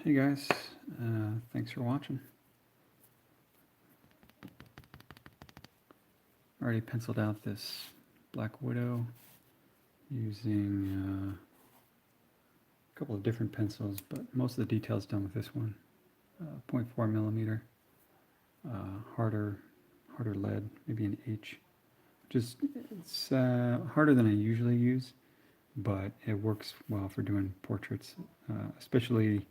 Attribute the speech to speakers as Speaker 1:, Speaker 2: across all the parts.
Speaker 1: Hey guys, thanks for watching. Already penciled out this Black Widow using a couple of different pencils, but most of the details done with this one. 0.4 millimeter, harder lead, maybe an H. Just it's harder than I usually use, but it works well for doing portraits, especially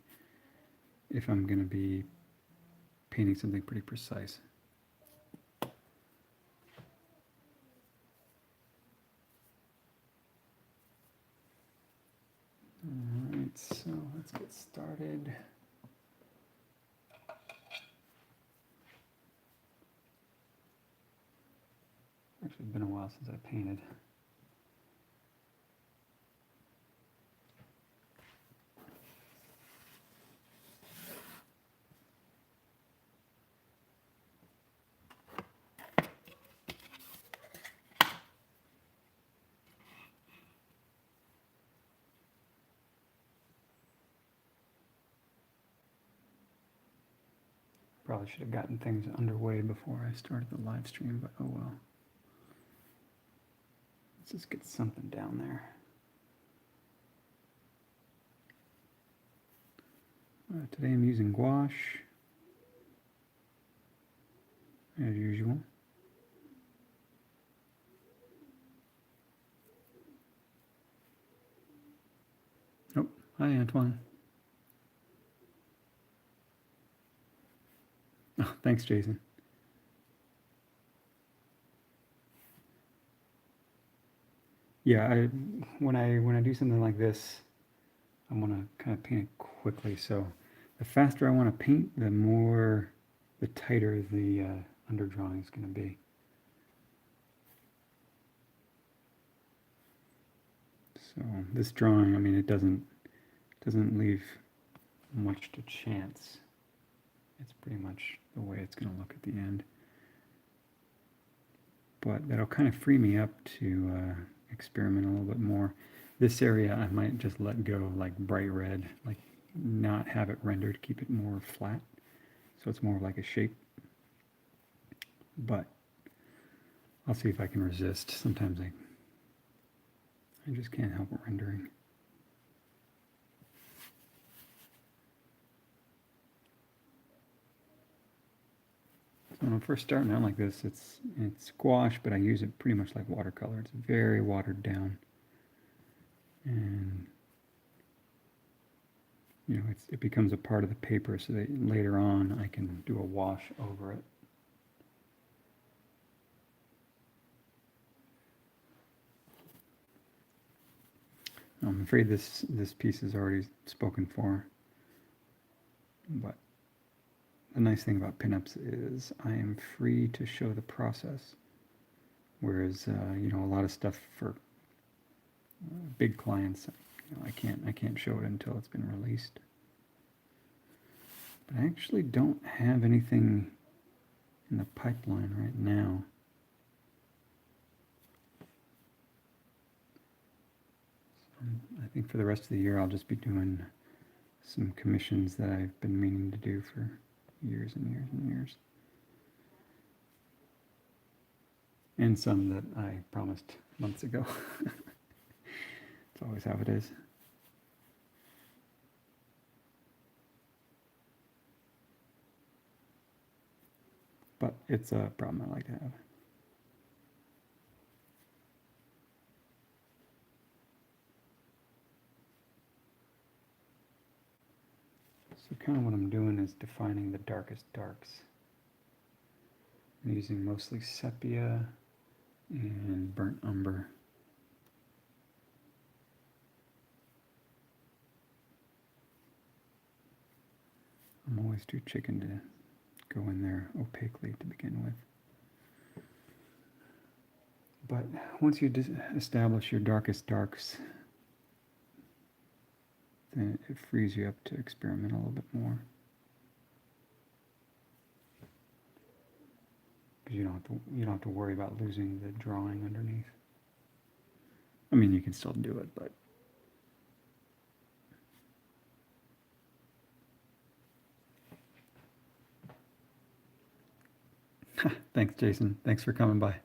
Speaker 1: if I'm going to be painting something pretty precise. Alright, so let's get started. Actually, it's been a while since I painted. Probably should have gotten things underway before I started the live stream, but oh well. Let's just get something down there. Today I'm using gouache, as usual. Oh, hi Antoine. Oh, thanks Jason. Yeah, when I do something like this, I want to kind of paint it quickly. So the faster I want to paint, the tighter the underdrawing is going to be. So this drawing, I mean, it doesn't leave much to chance. It's pretty much the way it's going to look at the end. But that'll kind of free me up to experiment a little bit more. This area I might just let go like bright red, like not have it rendered, keep it more flat, so it's more like a shape. But I'll see if I can resist. Sometimes I just can't help rendering. So when I'm first starting out like this, it's gouache, but I use it pretty much like watercolor. It's very watered down, and you know, it becomes a part of the paper, so that later on I can do a wash over it. I'm afraid this piece is already spoken for, but the nice thing about pinups is I am free to show the process, whereas you know, a lot of stuff for big clients, you know, I can't show it until it's been released. But I actually don't have anything in the pipeline right now. I think for the rest of the year I'll just be doing some commissions that I've been meaning to do for years and years and years. And some that I promised months ago. It's always how it is. But it's a problem I like to have. So kind of what I'm doing is defining the darkest darks. I'm using mostly sepia and burnt umber. I'm always too chicken to go in there opaquely to begin with. But once you establish your darkest darks, then it frees you up to experiment a little bit more. Because you don't have to worry about losing the drawing underneath. I mean, you can still do it, but Thanks, Jason. Thanks for coming by.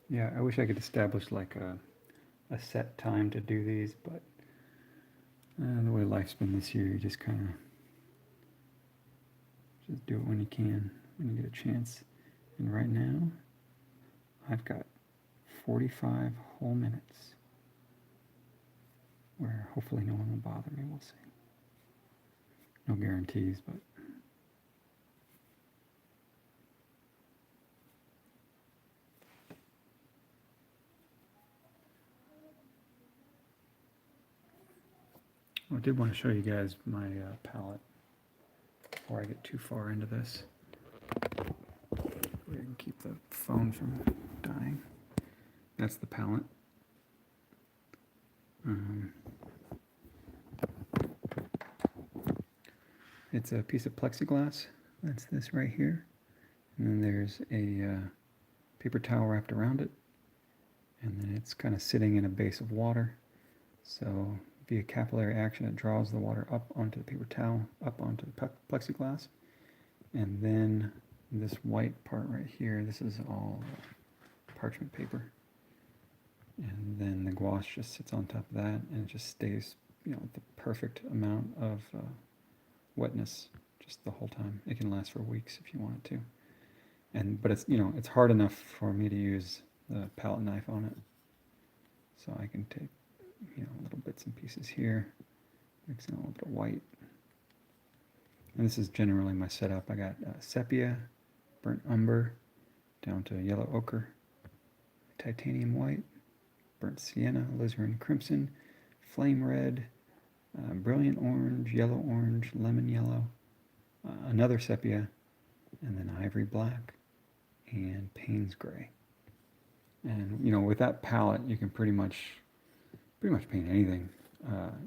Speaker 1: Yeah, I wish I could establish like a set time to do these, but the way life's been this year, you just kind of just do it when you can, when you get a chance. And right now, I've got 45 whole minutes where hopefully no one will bother me. We'll see. No guarantees, but I did want to show you guys my palette before I get too far into this. We can keep the phone from dying. That's the palette. It's a piece of plexiglass. That's this right here. And then there's a paper towel wrapped around it. And then it's kind of sitting in a base of water. So via capillary action, it draws the water up onto the paper towel, up onto the plexiglass. And then this white part right here, this is all parchment paper. And then the gouache just sits on top of that, and it just stays, with the perfect amount of wetness just the whole time. It can last for weeks if you want it to. But it's, it's hard enough for me to use the palette knife on it. So I can take, little bits and pieces here, mix in a little bit of white. And this is generally my setup. I got sepia, burnt umber, down to yellow ochre, titanium white, burnt sienna, alizarin crimson, flame red, brilliant orange, yellow orange, lemon yellow, another sepia, and then ivory black, and Payne's gray. And with that palette, you can pretty much paint anything.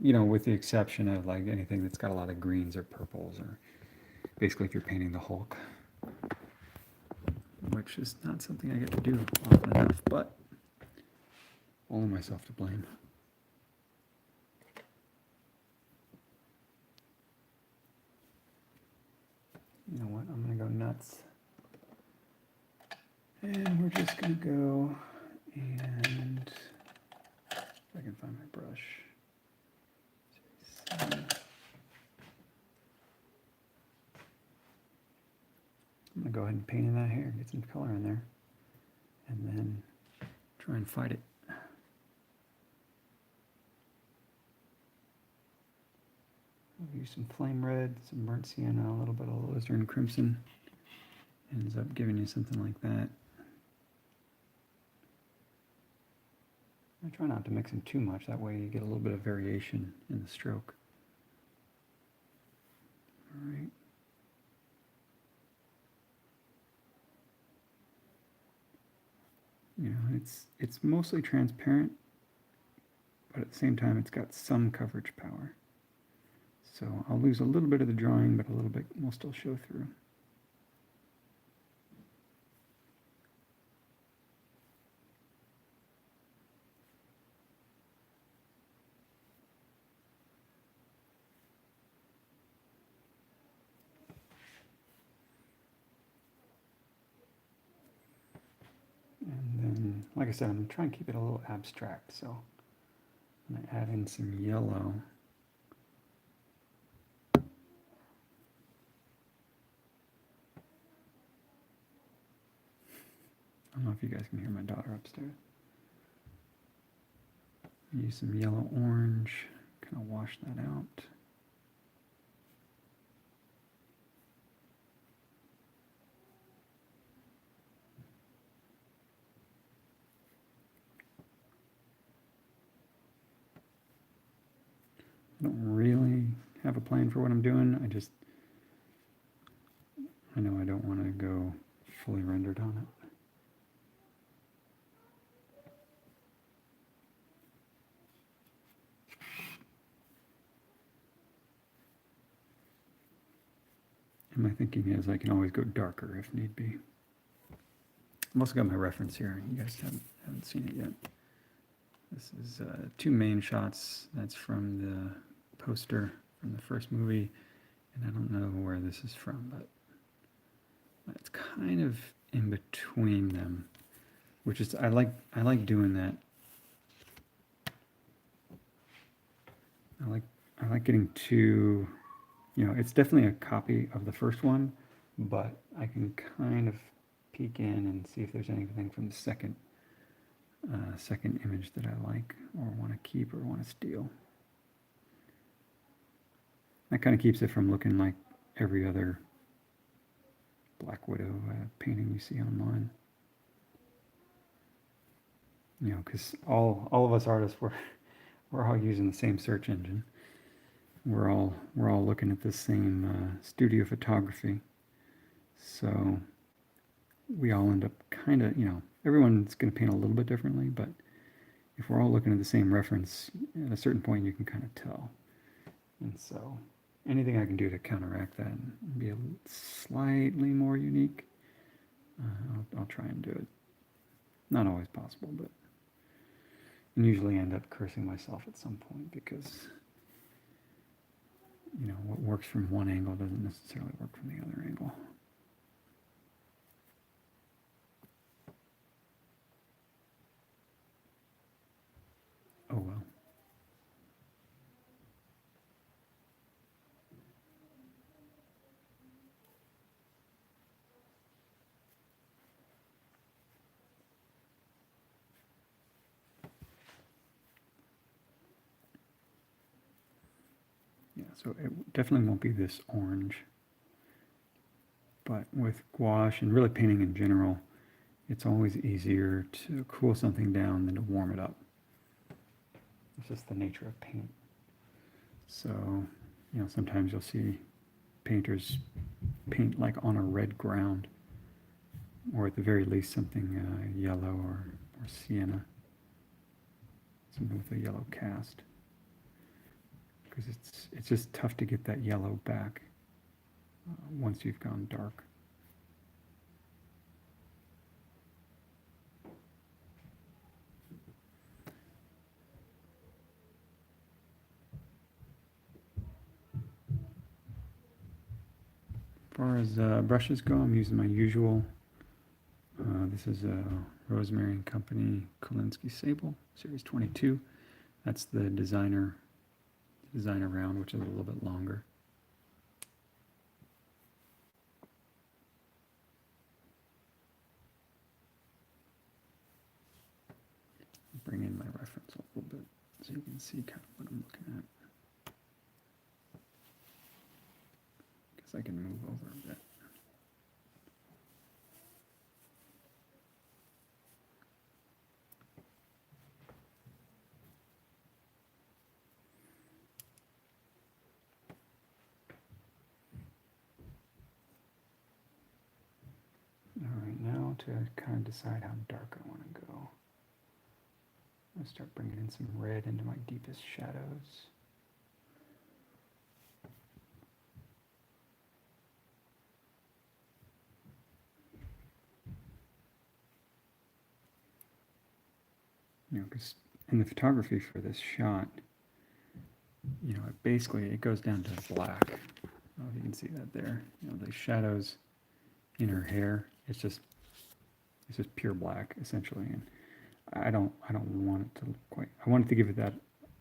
Speaker 1: With the exception of like anything that's got a lot of greens or purples, or basically if you're painting the Hulk, which is not something I get to do often enough, but only myself to blame. You know what? I'm going to go nuts. And we're just going to go and, if I can find my brush. I'm going to go ahead and paint in that hair, get some color in there, and then try and fight it. I'll use some flame red, some burnt sienna, a little bit of alizarin crimson. Ends up giving you something like that. I try not to mix them too much, that way you get a little bit of variation in the stroke. All right. It's mostly transparent, but at the same time it's got some coverage power. So I'll lose a little bit of the drawing, but a little bit will still show through. And then, like I said, I'm trying to keep it a little abstract, so I'm going to add in some yellow. I don't know if you guys can hear my daughter upstairs. Use some yellow orange, kind of wash that out. I don't really have a plan for what I'm doing. I know I don't want to go fully rendered on it. And my thinking is I can always go darker if need be. I've also got my reference here. You guys haven't seen it yet. This is 2 main shots. That's from the poster from the first movie, and I don't know where this is from, but it's kind of in between them, which is I like doing that. I like getting two. It's definitely a copy of the first one, but I can kind of peek in and see if there's anything from the second image that I like or want to keep or want to steal. That kind of keeps it from looking like every other Black Widow painting you see online. Because all of us artists, we're all using the same search engine. We're all looking at the same studio photography. So we all end up kind of, everyone's going to paint a little bit differently, but if we're all looking at the same reference, at a certain point you can kind of tell. And so anything I can do to counteract that and be a slightly more unique, I'll try and do it. Not always possible, but and usually end up cursing myself at some point because what works from one angle doesn't necessarily work from the other angle. Oh well. Yeah, so it definitely won't be this orange. But with gouache and really painting in general, it's always easier to cool something down than to warm it up. It's just the nature of paint. So, sometimes you'll see painters paint like on a red ground, or at the very least something yellow or sienna, something with a yellow cast. Because it's just tough to get that yellow back once you've gone dark. As far as brushes go, I'm using my usual. This is a Rosemary & Company Kolinsky Sable, Series 22. That's the designer round, which is a little bit longer. Bring in my reference a little bit so you can see kind of what I'm looking at. Guess I can move over a bit. All right, now to kind of decide how dark I want to go, I'm going to start bringing in some red into my deepest shadows. Because in the photography for this shot, it goes down to black. I don't know if you can see that there. The shadows in her hair, it's just pure black essentially, and I don't want it to look quite. I want it to give it that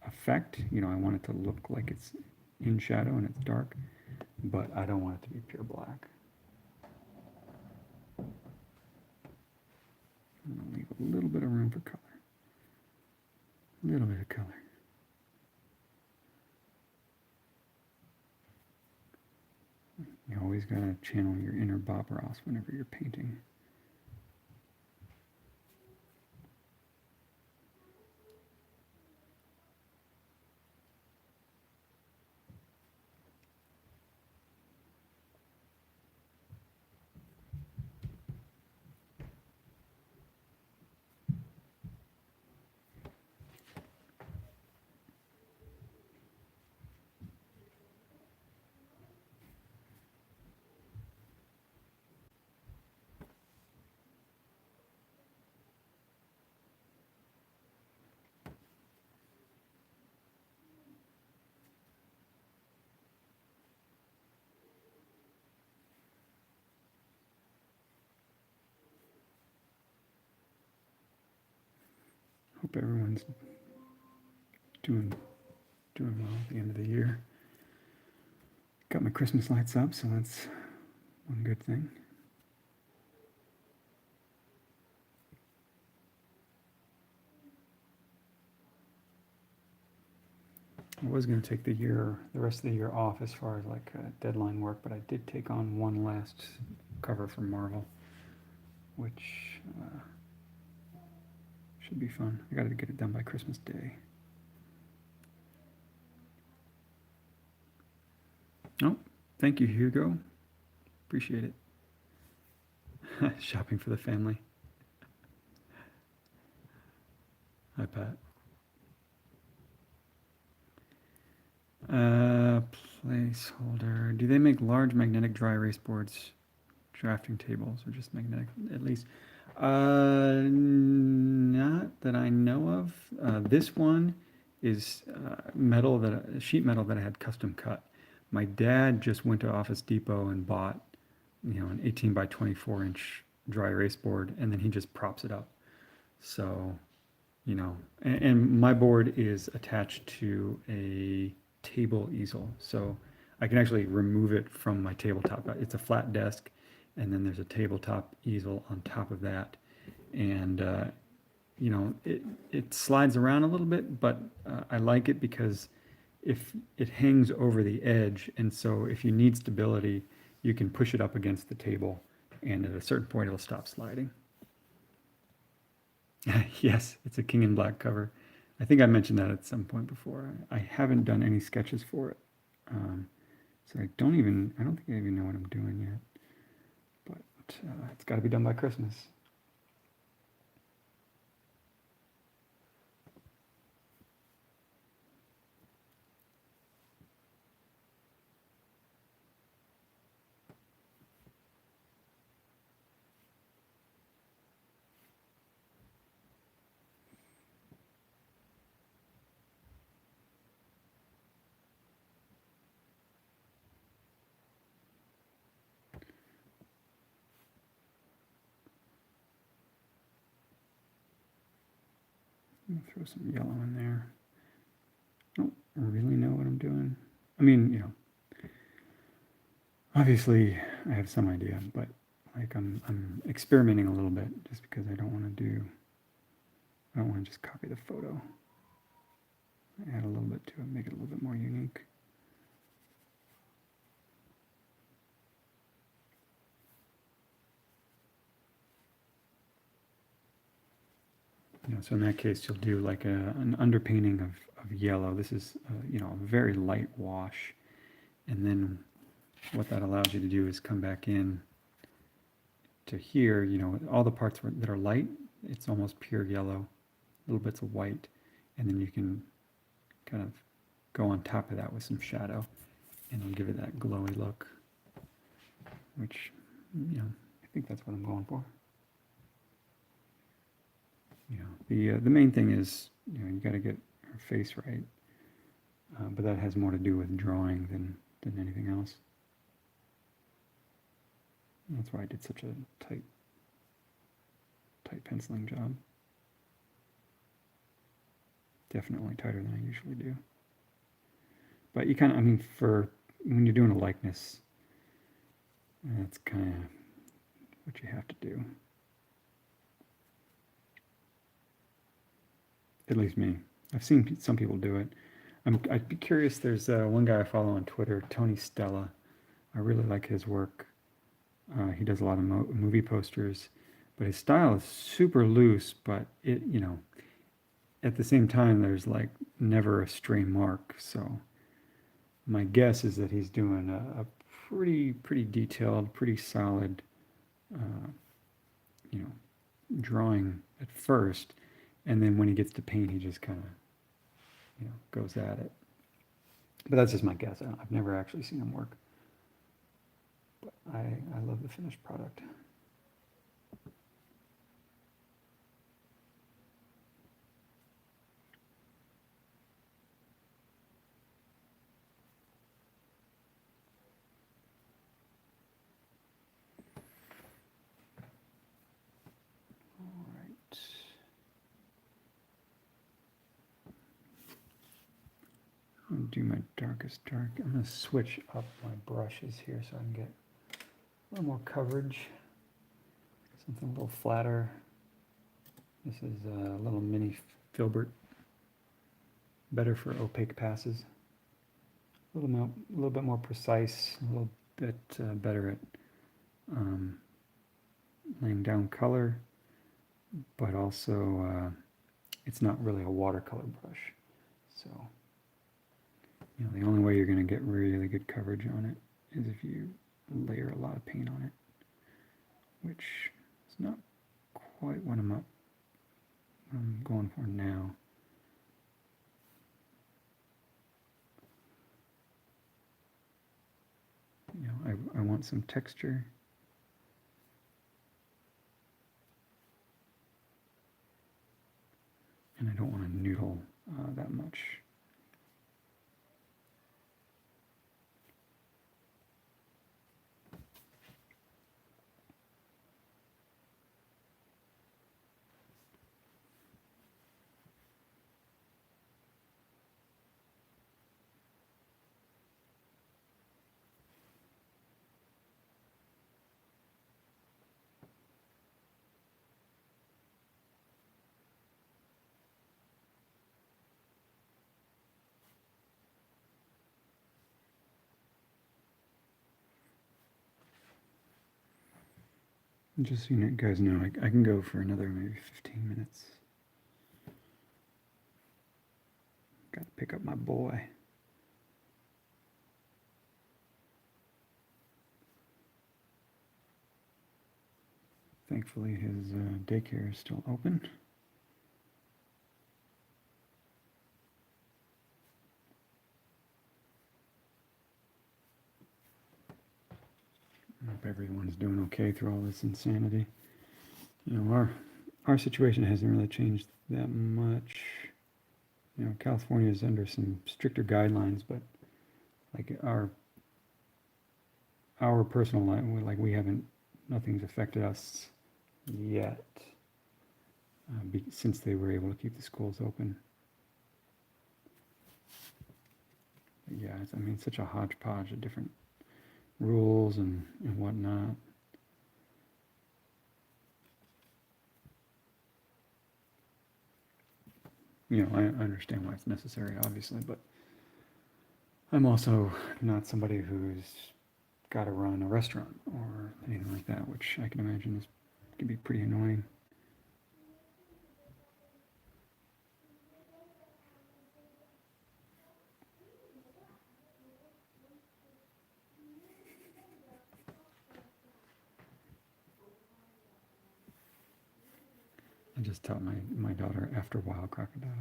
Speaker 1: effect. I want it to look like it's in shadow and it's dark, but I don't want it to be pure black. I'm going to leave a little bit of room for color. A little bit of color. You always got to channel your inner Bob Ross whenever you're painting. Hope everyone's doing well at the end of the year. Got my Christmas lights up, so that's one good thing. I was going to take the rest of the year off as far as like deadline work, but I did take on one last cover from Marvel, which should be fun. I got to get it done by Christmas Day. Oh, thank you, Hugo. Appreciate it. Shopping for the family. Hi, Pat. Placeholder. Do they make large magnetic dry erase boards, drafting tables, or just magnetic at least? Not that I know of. This one is sheet metal that I had custom cut. My dad just went to Office Depot and bought, an 18 by 24 inch dry erase board, and then he just props it up. So, and my board is attached to a table easel, so I can actually remove it from my tabletop. It's a flat desk, and then there's a tabletop easel on top of that, and it slides around a little bit, but I like it because if it hangs over the edge, and so if you need stability, you can push it up against the table, and at a certain point it'll stop sliding. Yes, it's a King in Black cover. I think I mentioned that at some point before. I haven't done any sketches for it. So I don't think I even know what I'm doing yet. But it's got to be done by Christmas. Throw some yellow in there. I don't really know what I'm doing. I mean, obviously I have some idea, but like I'm experimenting a little bit just because I don't want to just copy the photo. Add a little bit to it, make it a little bit more unique. So in that case, you'll do like an underpainting of yellow. This is, a very light wash. And then what that allows you to do is come back in to here, all the parts that are light, it's almost pure yellow, little bits of white. And then you can kind of go on top of that with some shadow, and it'll give it that glowy look, which, I think that's what I'm going for. The main thing is, you got to get her face right, but that has more to do with drawing than anything else. And that's why I did such a tight penciling job. Definitely tighter than I usually do. But you kind of, for when you're doing a likeness, that's kind of what you have to do. At least me. I've seen some people do it. I'd be curious. There's one guy I follow on Twitter, Tony Stella. I really like his work. He does a lot of movie posters, but his style is super loose, but it, at the same time, there's like never a stray mark. So my guess is that he's doing a pretty detailed, pretty solid, drawing at first. And then when he gets to paint, he just kind of, goes at it. But that's just my guess. I've never actually seen him work. But I love the finished product. All right. I'm going to do my darkest dark. I'm going to switch up my brushes here so I can get a little more coverage. Something a little flatter. This is a little mini filbert. Better for opaque passes. A little bit more precise, a little bit better at laying down color, but also it's not really a watercolor brush. So, you know, the only way you're going to get really good coverage on it is if you layer a lot of paint on it, which is not quite what I'm going for now. You know, I want some texture. And I don't want to noodle that much. Just so you guys know, I can go for another maybe 15 minutes. Got to pick up my boy. Thankfully, his daycare is still open. I hope everyone's doing okay through all this insanity. You know, our situation hasn't really changed that much. You know, California is under some stricter guidelines, but like our personal life, we haven't, nothing's affected us yet since they were able to keep the schools open. But yeah, I mean, it's such a hodgepodge of different rules and whatnot. You know, I understand why it's necessary, obviously, but I'm also not somebody who's got to run a restaurant or anything like that, which I can imagine can be pretty annoying. I just taught my daughter after wild crocodile.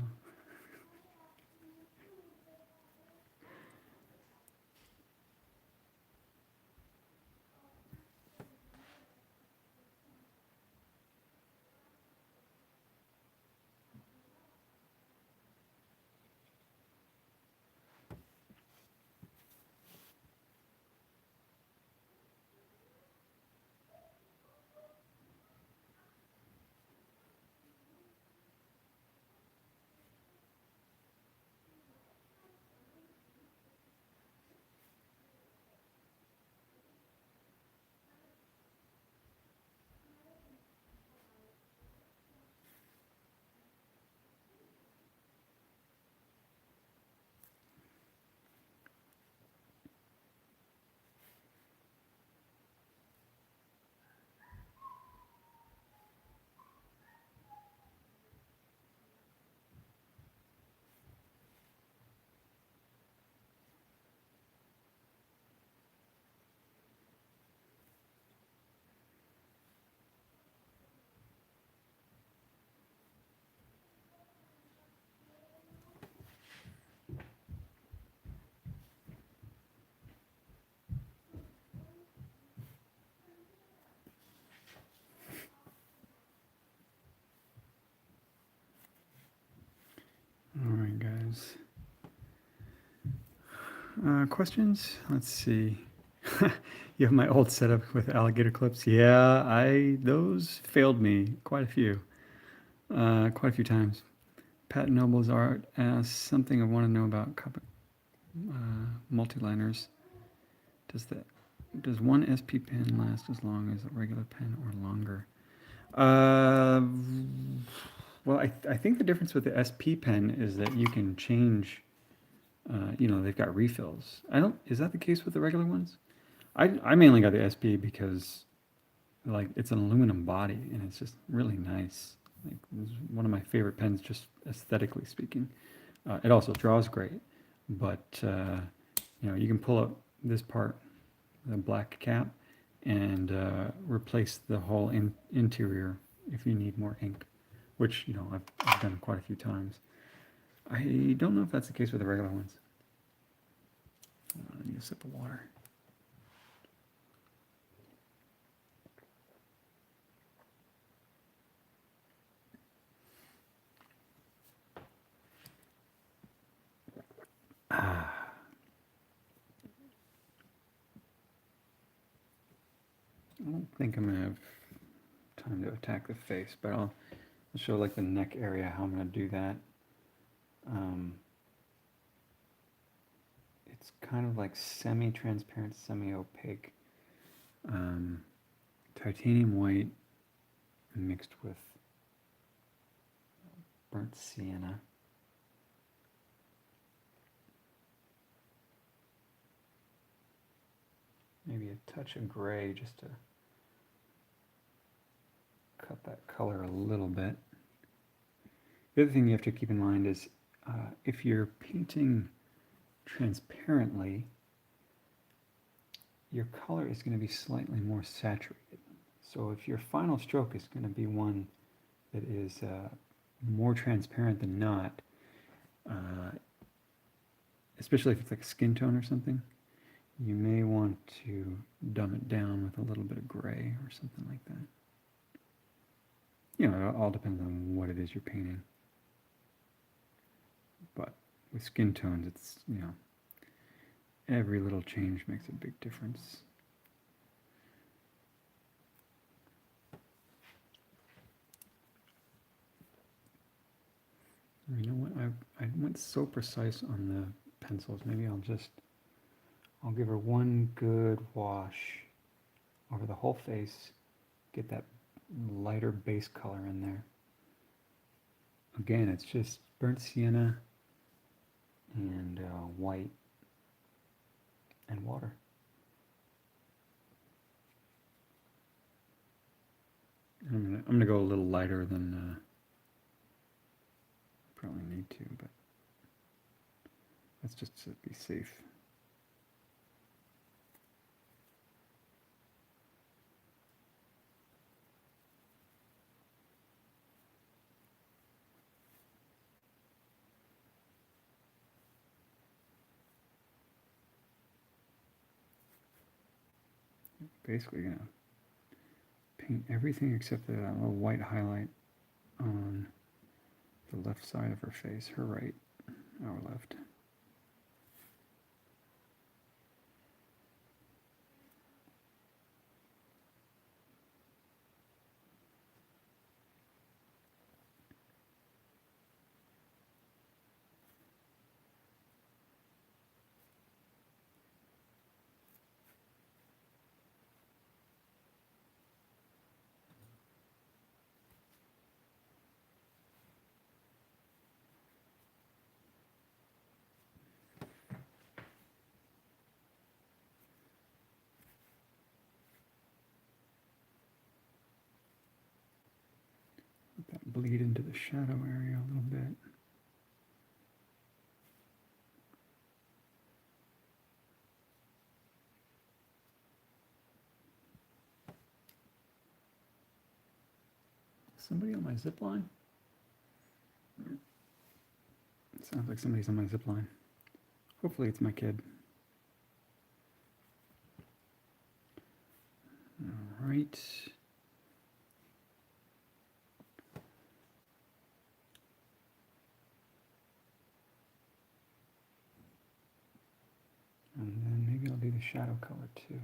Speaker 1: All right, guys. Questions? Let's see. You have my old setup with alligator clips. Yeah, those failed me quite a few times. Pat Noble's art asks something I want to know about multi-liners. Does one SP pen last as long as a regular pen or longer? Uh, well, I think the difference with the SP pen is that you can change. They've got refills. Is that the case with the regular ones? I mainly got the SP because like it's an aluminum body and it's just really nice. Like it's one of my favorite pens, just aesthetically speaking. It also draws great, but you can pull up this part, the black cap, and replace the whole interior if you need more ink, which I've done quite a few times. I don't know if that's the case with the regular ones. I need a sip of water. Ah. I don't think I'm gonna have time to attack the face, but I'll show like the neck area how I'm gonna do that. It's kind of like semi-transparent, semi-opaque titanium white mixed with burnt sienna. Maybe a touch of gray just to cut that color a little bit. The other thing you have to keep in mind is if you're painting transparently, your color is going to be slightly more saturated. So if your final stroke is going to be one that is more transparent than not, especially if it's like a skin tone or something, you may want to dumb it down with a little bit of gray or something like that. It all depends on what it is you're painting. But with skin tones, it's, every little change makes a big difference. You know what? I went so precise on the pencils. Maybe I'll give her one good wash over the whole face. Get that lighter base color in there. Again, it's just burnt sienna and white and water. I'm gonna go a little lighter than probably need to, but let's just be safe. Basically gonna paint everything except that little white highlight on the left side of her face, her right, our left. Let that bleed into the shadow area a little bit. Somebody on my zip line? It sounds like somebody's on my zip line. Hopefully it's my kid. All right. And then maybe I'll do the shadow color too.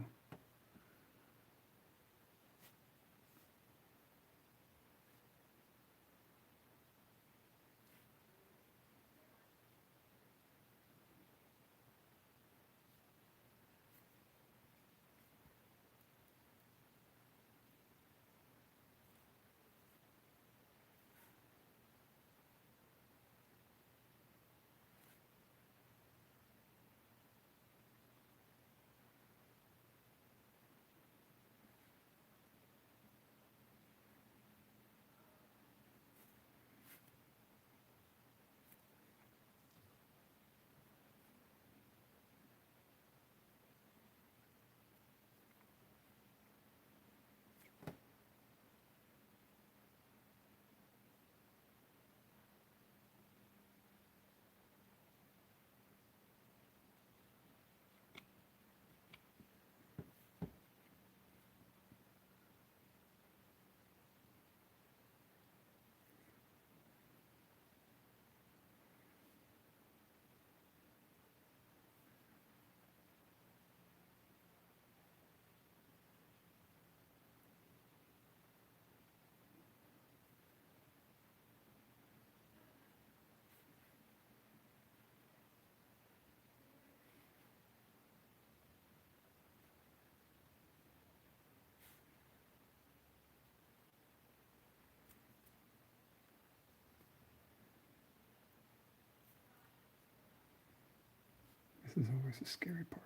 Speaker 1: This is always the scary part.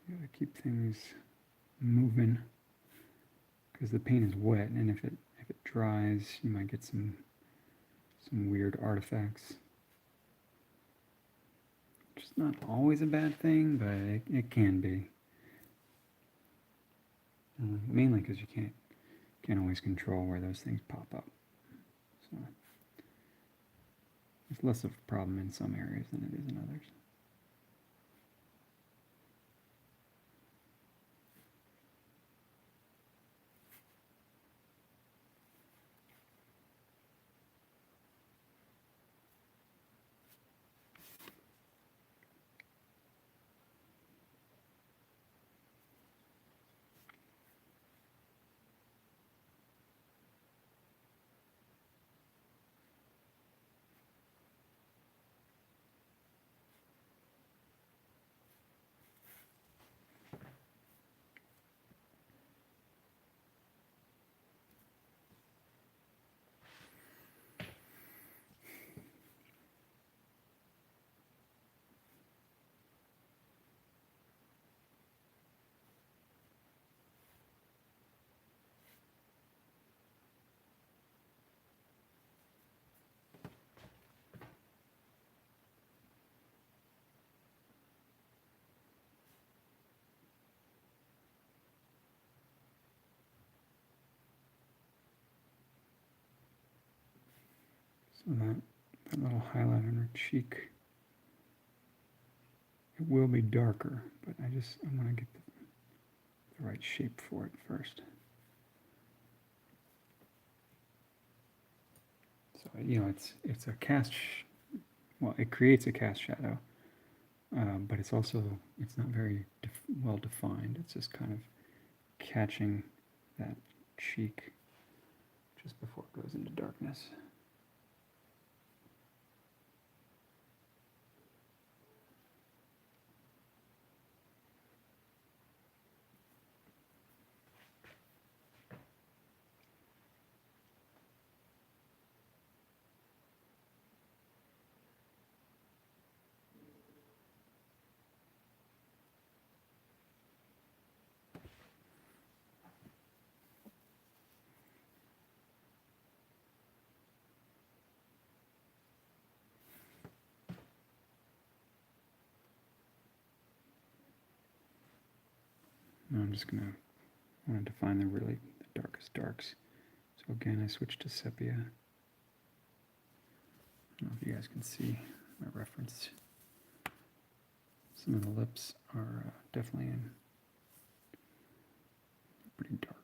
Speaker 1: You gotta keep things moving because the paint is wet, and if it dries, you might get some weird artifacts. Which is not always a bad thing, but it can be. Mainly because you can't always control where those things pop up. So it's less of a problem in some areas than it is in others. So that little highlight on her cheek, it will be darker, but I want to get the right shape for it first. So, it's a cast, well, it creates a cast shadow, but it's not very well defined. It's just kind of catching that cheek just before it goes into darkness. Now I'm just want to define the darkest darks. So again, I switched to sepia. I don't know if you guys can see my reference. Some of the lips are definitely in pretty dark.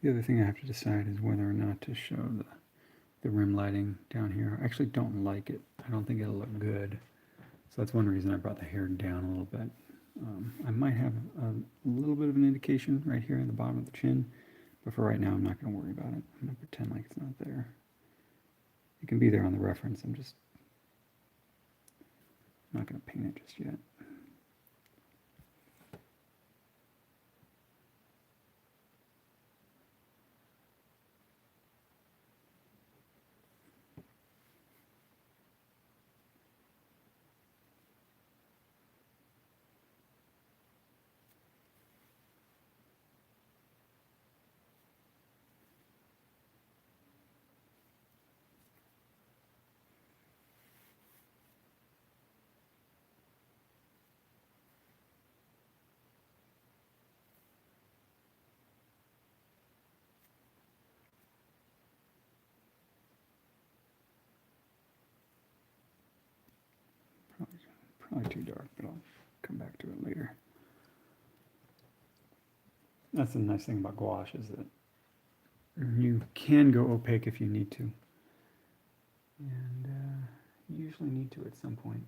Speaker 1: The other thing I have to decide is whether or not to show the rim lighting down here. I actually don't like it. I don't think it'll look good. So that's one reason I brought the hair down a little bit. I might have a little bit of an indication right here in the bottom of the chin, but for right now I'm not going to worry about it. I'm going to pretend like it's not there. It can be there on the reference. I'm just not going to paint it just yet. Probably too dark, but I'll come back to it later. That's the nice thing about gouache is that you can go opaque if you need to. And you usually need to at some point.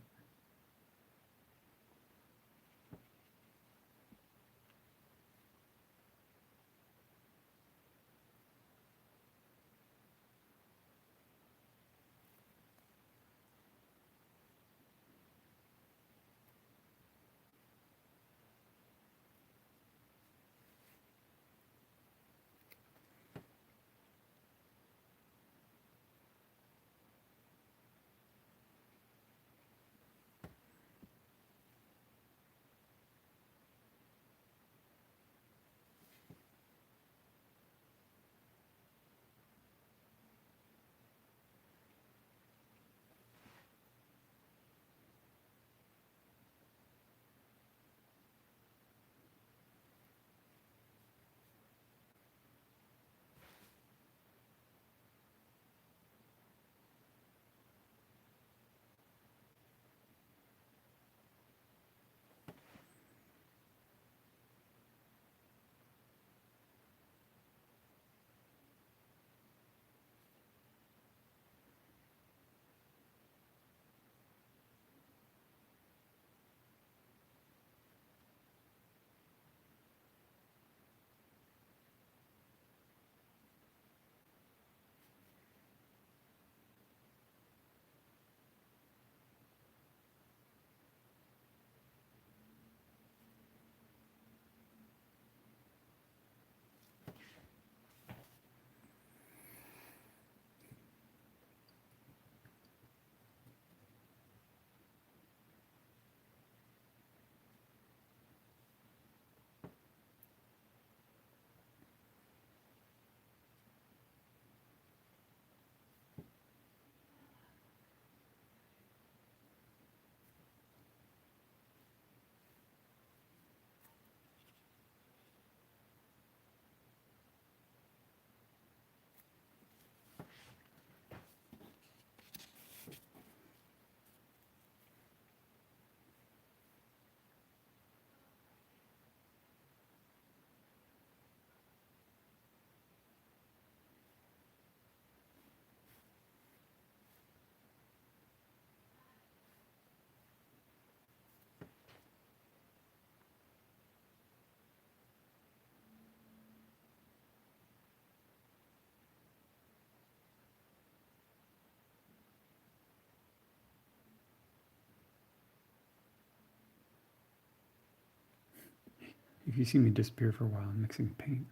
Speaker 1: If you see me disappear for a while, I'm mixing paint.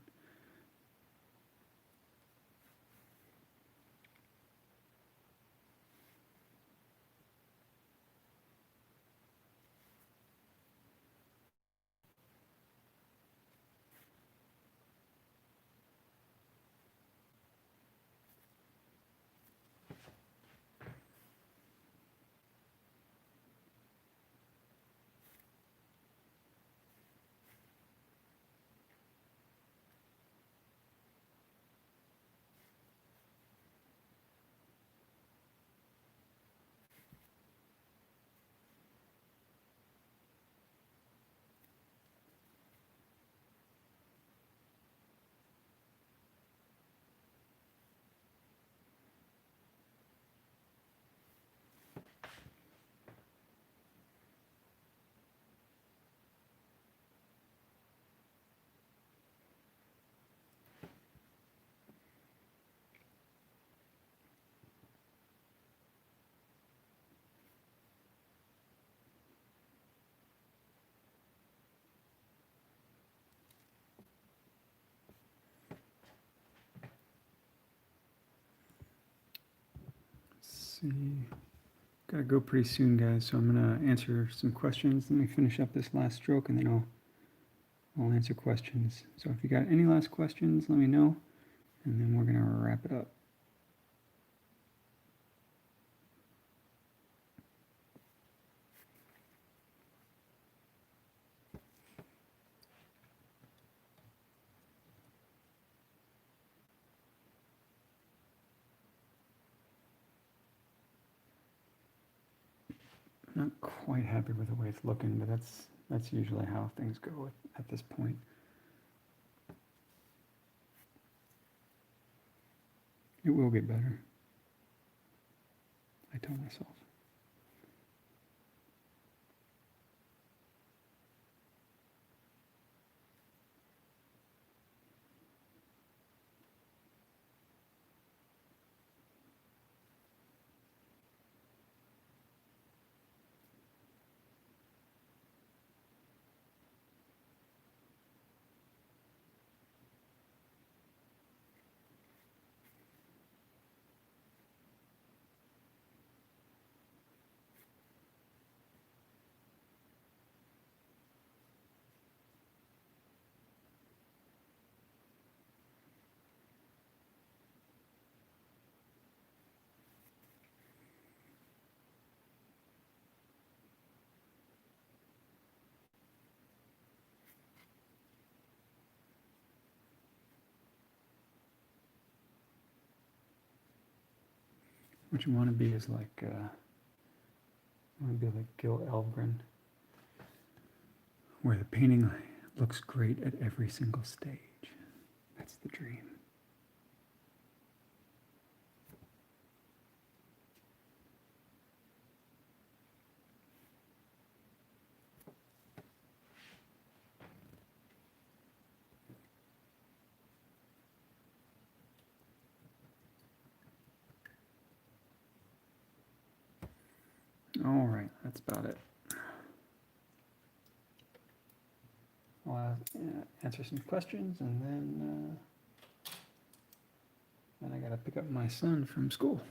Speaker 1: Let's see. Gotta go pretty soon, guys, so I'm gonna answer some questions. Let me finish up this last stroke and then I'll answer questions. So if you got any last questions, let me know, and then we're gonna wrap it up. Not quite happy with the way it's looking, but that's usually how things go at this point. It will get better. I tell myself. What you want to be is like, you want to be like Gil Elvgren, where the painting looks great at every single stage. That's the dream. All right, that's about it. I'll answer some questions, and then I gotta pick up my son from school.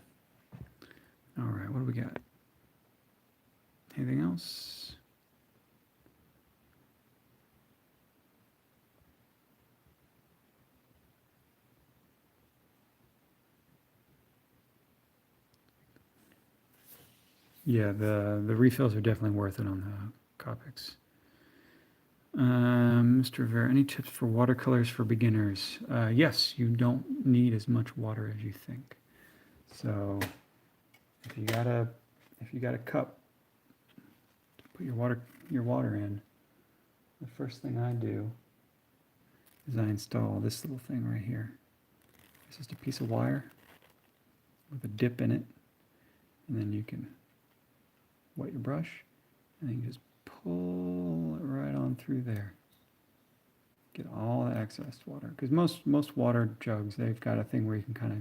Speaker 1: All right, what do we got? Anything else? Yeah, the refills are definitely worth it on the Copics. Mr. Rivera, any tips for watercolors for beginners? Yes, you don't need as much water as you think. So if you got a cup to put your water in, the first thing I do is I install this little thing right here. It's just a piece of wire with a dip in it, and then you can wet your brush, and then you just pull it right on through there. Get all the excess water, because most water jugs, they've got a thing where you can kind of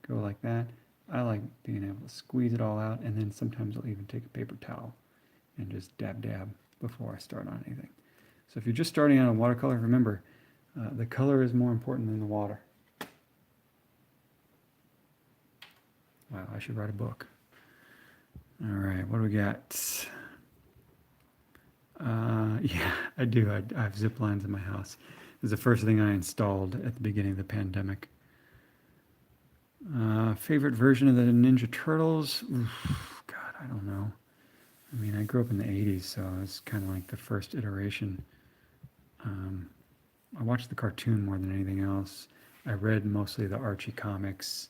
Speaker 1: go like that. I like being able to squeeze it all out, and then sometimes I'll even take a paper towel and just dab before I start on anything. So if you're just starting on a watercolor, remember, the color is more important than the water. Wow, I should write a book. All right, what do we got? Yeah, I do. I have zip lines in my house. It was the first thing I installed at the beginning of the pandemic. Favorite version of the Ninja Turtles? Oof, God, I don't know. I mean, I grew up in the 80s, so it's kind of like the first iteration. I watched the cartoon more than anything else. I read mostly the Archie comics.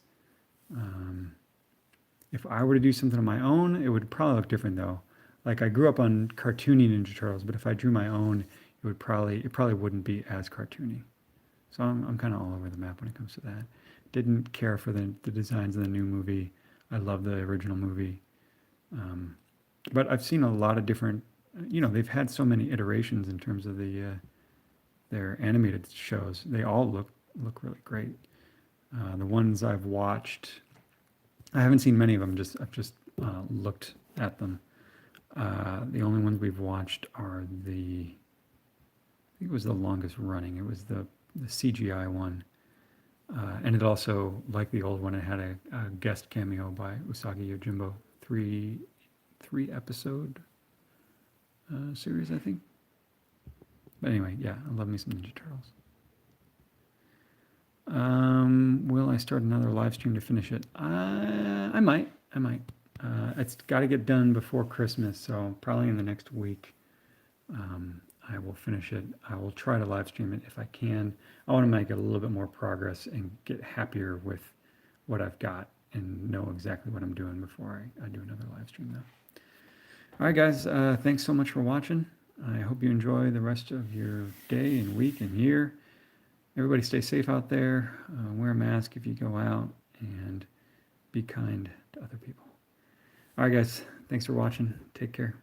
Speaker 1: If I were to do something on my own, it would probably look different though. Like I grew up on cartoony Ninja Turtles, but if I drew my own, it probably wouldn't be as cartoony. So I'm kind of all over the map when it comes to that. Didn't care for the designs of the new movie. I love the original movie. But I've seen a lot of different, they've had so many iterations in terms of their animated shows. They all look really great. The ones I've watched, I haven't seen many of them. I've just looked at them. The only ones we've watched are I think it was the longest running. It was the CGI one. And it also, like the old one, it had a guest cameo by Usagi Yojimbo. Three episode series, I think. But anyway, yeah, I love me some Ninja Turtles. Will I start another live stream to finish it? I might. It's got to get done before Christmas, so probably in the next week. I will finish it. I will try to live stream it if I can. I want to make a little bit more progress and get happier with what I've got and know exactly what I'm doing before I do another live stream though. All right, guys, thanks so much for watching. I hope you enjoy the rest of your day and week and year. Everybody stay safe out there. Wear a mask if you go out, and be kind to other people. All right, guys. Thanks for watching. Take care.